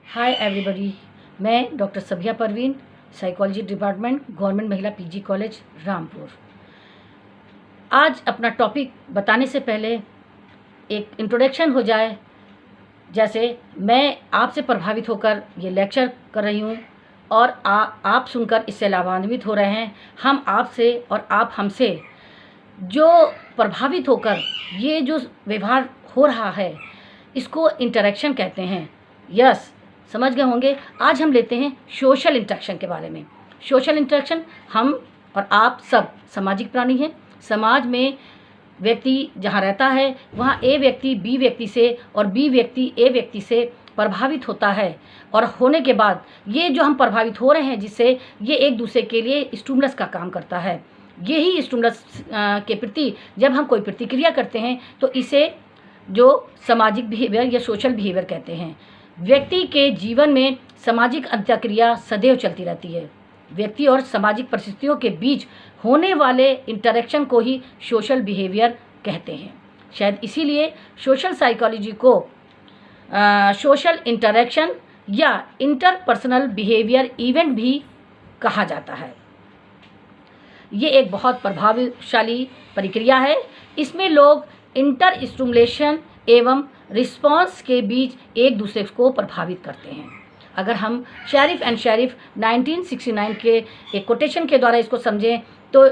Hi everybody, मैं doctor सबिया Parveen, psychology department, government महिला PG college Rampur. आज अपना टॉपिक बताने से पहले एक इंट्रोडक्शन हो जाए। जैसे मैं आपसे प्रभावित होकर ये लेक्चर कर रही हूँ और आप सुनकर इससे लाभान्वित हो रहे हैं। हम आपसे और आप हमसे जो प्रभावित होकर ये जो व्यवहार हो रहा है, इसको इंटरेक्शन कहते हैं। यस, समझ गए होंगे। आज हम लेते हैं सोशल इंटरेक्शन के बारे में। सोशल इंटरेक्शन, हम और आप सब सामाजिक प्राणी हैं। समाज में व्यक्ति जहाँ रहता है वहाँ ए व्यक्ति बी व्यक्ति से और बी व्यक्ति ए व्यक्ति से प्रभावित होता है, और होने के बाद ये जो हम प्रभावित हो रहे हैं जिससे, ये एक दूसरे के लिए स्टिमुलस का काम करता है। यही स्टिमुलस के प्रति जब हम कोई प्रतिक्रिया करते हैं तो इसे जो सामाजिक बिहेवियर या सोशल बिहेवियर कहते हैं। व्यक्ति के जीवन में सामाजिक अंतःक्रिया सदैव चलती रहती है। व्यक्ति और सामाजिक परिस्थितियों के बीच होने वाले इंटरेक्शन को ही सोशल बिहेवियर कहते हैं। शायद इसीलिए सोशल साइकोलॉजी को सोशल इंटरेक्शन या इंटरपर्सनल बिहेवियर इवेंट भी कहा जाता है। ये एक बहुत प्रभावशाली प्रक्रिया है। इसमें लोग इंटर स्टिमुलेशन एवं रिस्पॉन्स के बीच एक दूसरे को प्रभावित करते हैं। अगर हम शेरिफ एंड शेरिफ 1969 के एक कोटेशन के द्वारा इसको समझें तो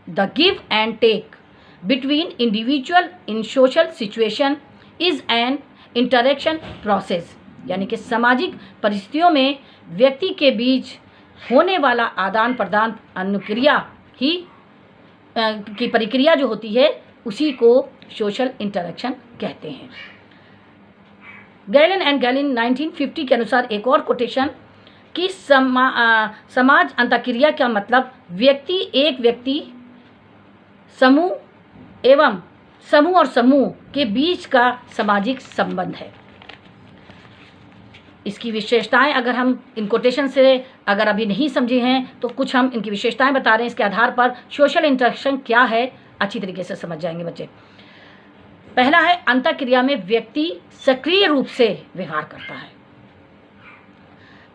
the give and take between individual in social situation is an interaction process, यानी कि सामाजिक परिस्थितियों में व्यक्ति के बीच होने वाला आदान प्रदान अनुक्रिया ही की प्रक्रिया जो होती है उसी को सोशल इंटरेक्शन कहते हैं। गैलन एंड गैलिन 1950 के अनुसार एक और कोटेशन कि समाज अंतःक्रिया का मतलब एक व्यक्ति समूह एवं समूह और समूह के बीच का सामाजिक संबंध है। इसकी विशेषताएं अगर हम इन कोटेशन से अगर अभी नहीं समझे हैं तो कुछ हम इनकी विशेषताएं बता रहे हैं। इसके आधार पर सोशल इंटरेक्शन क्या है अच्छी तरीके से समझ जाएंगे बच्चे। पहला है, अंतःक्रिया में व्यक्ति सक्रिय रूप से व्यवहार करता है।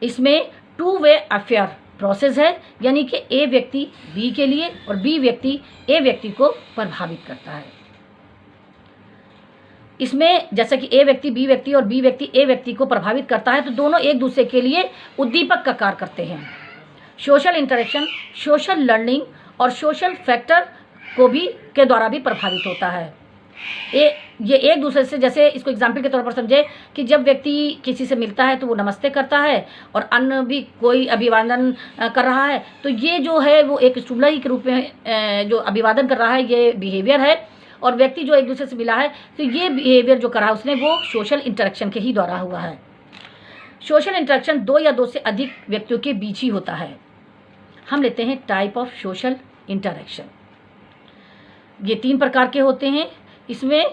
इसमें टू वे अफेयर प्रोसेस है, यानी कि ए व्यक्ति बी के लिए और बी व्यक्ति ए व्यक्ति को प्रभावित करता है। इसमें जैसा कि ए व्यक्ति बी व्यक्ति और बी व्यक्ति ए व्यक्ति को प्रभावित करता है तो दोनों एक दूसरे के लिए उद्दीपक का कार्य करते हैं। सोशल इंटरेक्शन सोशल लर्निंग और सोशल फैक्टर को भी के द्वारा भी प्रभावित होता है। ये एक दूसरे से, जैसे इसको एग्जाम्पल के तौर पर समझे कि जब व्यक्ति किसी से मिलता है तो वो नमस्ते करता है और अन्य भी कोई अभिवादन कर रहा है, तो ये जो है वो एक स्टिमुलाई के रूप में जो अभिवादन कर रहा है ये बिहेवियर है। और व्यक्ति जो एक दूसरे से मिला है तो ये बिहेवियर जो करा उसने वो सोशल इंटरेक्शन के ही द्वारा हुआ है। सोशल इंटरेक्शन दो या दो से अधिक व्यक्तियों के बीच ही होता है। हम लेते हैं टाइप ऑफ सोशल इंटरेक्शन। ये 3 प्रकार के होते हैं। इसमें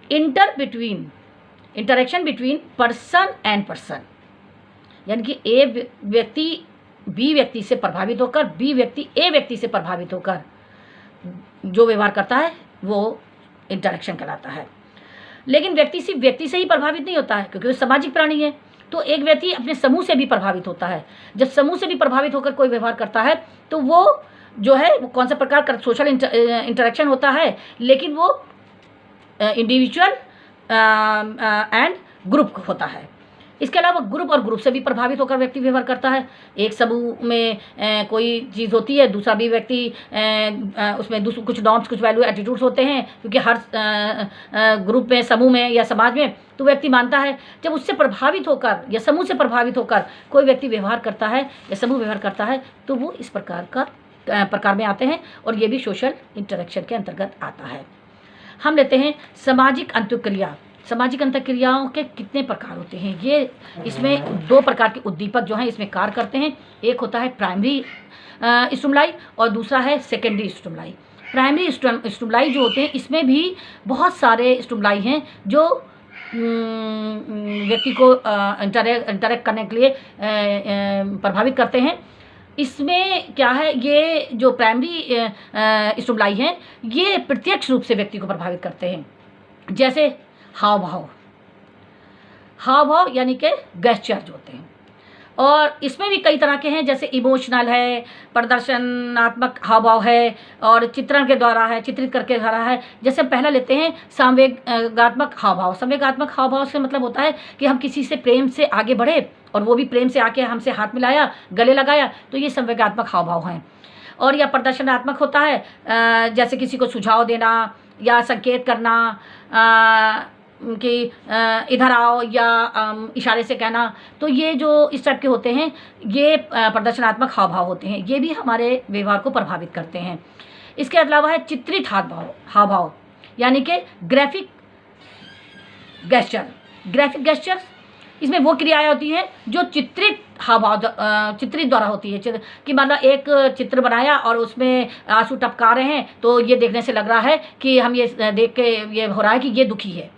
interaction between person and person, यानी कि ए व्यक्ति बी व्यक्ति से प्रभावित होकर बी व्यक्ति ए व्यक्ति से प्रभावित होकर जो व्यवहार करता है वो इंटरेक्शन कहलाता है। लेकिन व्यक्ति सिर्फ व्यक्ति से ही प्रभावित नहीं होता है, क्योंकि वो सामाजिक प्राणी है। तो एक व्यक्ति अपने समूह से भी प्रभावित होता है। जब समूह से भी प्रभावित होकर कोई व्यवहार करता है तो वो जो है वो कौन सा प्रकार का सोशल इंटरेक्शन होता है, लेकिन वो इंडिविजुअल एंड ग्रुप होता है। इसके अलावा ग्रुप और ग्रुप से भी प्रभावित होकर व्यक्ति व्यवहार करता है। एक समूह में कोई चीज़ होती है, दूसरा भी व्यक्ति उसमें कुछ नॉर्म्स कुछ वैल्यू एटीट्यूड्स होते हैं, क्योंकि हर ग्रुप में समूह में या समाज में तो व्यक्ति मानता है। जब उससे प्रभावित होकर या समूह से प्रभावित होकर कोई व्यक्ति व्यवहार करता है या समूह व्यवहार करता है तो वो इस प्रकार में आते हैं और ये भी सोशल इंटरेक्शन के अंतर्गत आता है। हम लेते हैं सामाजिक अंतःक्रिया। सामाजिक अंतःक्रियाओं के कितने प्रकार होते हैं? ये इसमें 2 प्रकार के उद्दीपक जो हैं इसमें कार्य करते हैं। एक होता है प्राइमरी स्टिमुलाई और दूसरा है सेकेंडरी स्टिमुलाई। प्राइमरी स्टिमुलाई जो होते हैं इसमें भी बहुत सारे स्टिमुलाई हैं जो व्यक्ति को इंटरेक्ट करने के लिए प्रभावित करते हैं। इसमें क्या है, ये जो प्राइमरी स्टिमुलाई हैं ये प्रत्यक्ष रूप से व्यक्ति को प्रभावित करते हैं। जैसे हाव भाव यानी कि गेस्चर जो होते हैं, और इसमें भी कई तरह के हैं, जैसे इमोशनल है, प्रदर्शनात्मक हाव भाव है, और चित्रण के द्वारा है, चित्रित करके द्वारा है। जैसे हम पहला लेते हैं संवेगात्मक हाव भाव। संवेगात्मक हाव भाव से मतलब होता है कि हम किसी से प्रेम से आगे बढ़े और वो भी प्रेम से आके हमसे हाथ मिलाया, गले लगाया, तो ये संवेगात्मक हाव भाव हैं। और यह प्रदर्शनात्मक होता है, जैसे किसी को सुझाव देना या संकेत करना कि इधर आओ, या इशारे से कहना। तो ये जो इस टाइप के होते हैं, ये प्रदर्शनात्मक हाव भाव होते हैं। ये भी हमारे व्यवहार को प्रभावित करते हैं। इसके अलावा है चित्रित हाव भाव, यानी कि ग्राफिक गेस्चर। ग्राफिक गेस्चर, इसमें वो क्रियाएं होती हैं जो चित्रित हाव भाव चित्रित द्वारा होती है। कि मतलब एक चित्र बनाया और उसमें आंसू टपका रहे हैं, तो ये देखने से लग रहा है कि हम ये देख के ये हो रहा है कि ये दुखी है।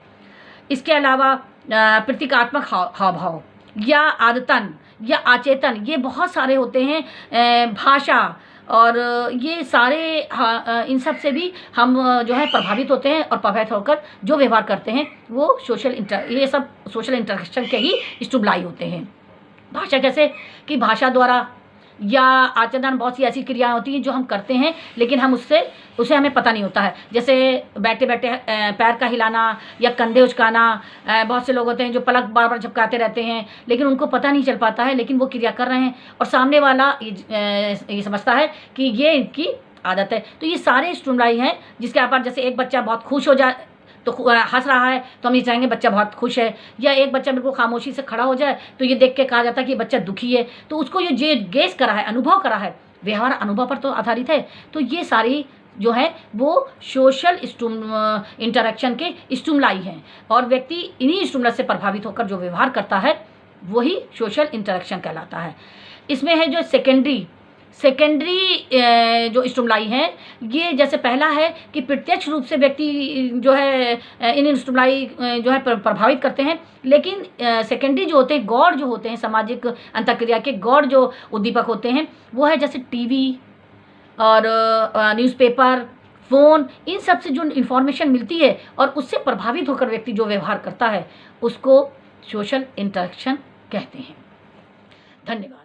इसके अलावा प्रतीकात्मक हाव भाव या आदतन या आचेतन, ये बहुत सारे होते हैं। भाषा और ये सारे इन सब से भी हम जो है प्रभावित होते हैं, और प्रभावित होकर जो व्यवहार करते हैं वो ये सब सोशल इंटरेक्शन के ही स्टुबलाई होते हैं। भाषा कैसे, कि भाषा द्वारा या आचरण, बहुत सी ऐसी क्रियाएं होती हैं जो हम करते हैं लेकिन हम उसे हमें पता नहीं होता है। जैसे बैठे बैठे पैर का हिलाना या कंधे उचकाना। बहुत से लोग होते हैं जो पलक बार बार झपकाते रहते हैं लेकिन उनको पता नहीं चल पाता है, लेकिन वो क्रिया कर रहे हैं और सामने वाला ये समझता है कि ये इनकी आदत है। तो ये सारे स्टिमुलाई हैं जिसके आधार, जैसे एक बच्चा बहुत खुश हो जाए तो हंस रहा है तो हम ये चाहेंगे बच्चा बहुत खुश है, या एक बच्चा बिल्कुल खामोशी से खड़ा हो जाए तो ये देख के कहा जाता है कि बच्चा दुखी है। तो उसको ये गेस करा है, अनुभव करा है, व्यवहार अनुभव पर तो आधारित है। तो ये सारी जो है वो सोशल इंटरेक्शन के स्टिमुलाई हैं, और व्यक्ति इन्हीं स्टिमुलस से प्रभावित होकर जो व्यवहार करता है वही सोशल इंटरेक्शन कहलाता है। इसमें है जो सेकेंडरी जो स्टिमुलाई हैं, ये जैसे पहला है कि प्रत्यक्ष रूप से व्यक्ति जो है इन स्टिमुलाई जो है प्रभावित करते हैं, लेकिन सेकेंडरी जो होते हैं, गौड़ जो होते हैं, सामाजिक अंतःक्रिया के गौड़ जो उद्दीपक होते हैं, वो है जैसे टीवी और न्यूज़पेपर, फ़ोन, इन सब से जो इन्फॉर्मेशन मिलती है और उससे प्रभावित होकर व्यक्ति जो व्यवहार करता है उसको सोशल इंटरेक्शन कहते हैं। धन्यवाद।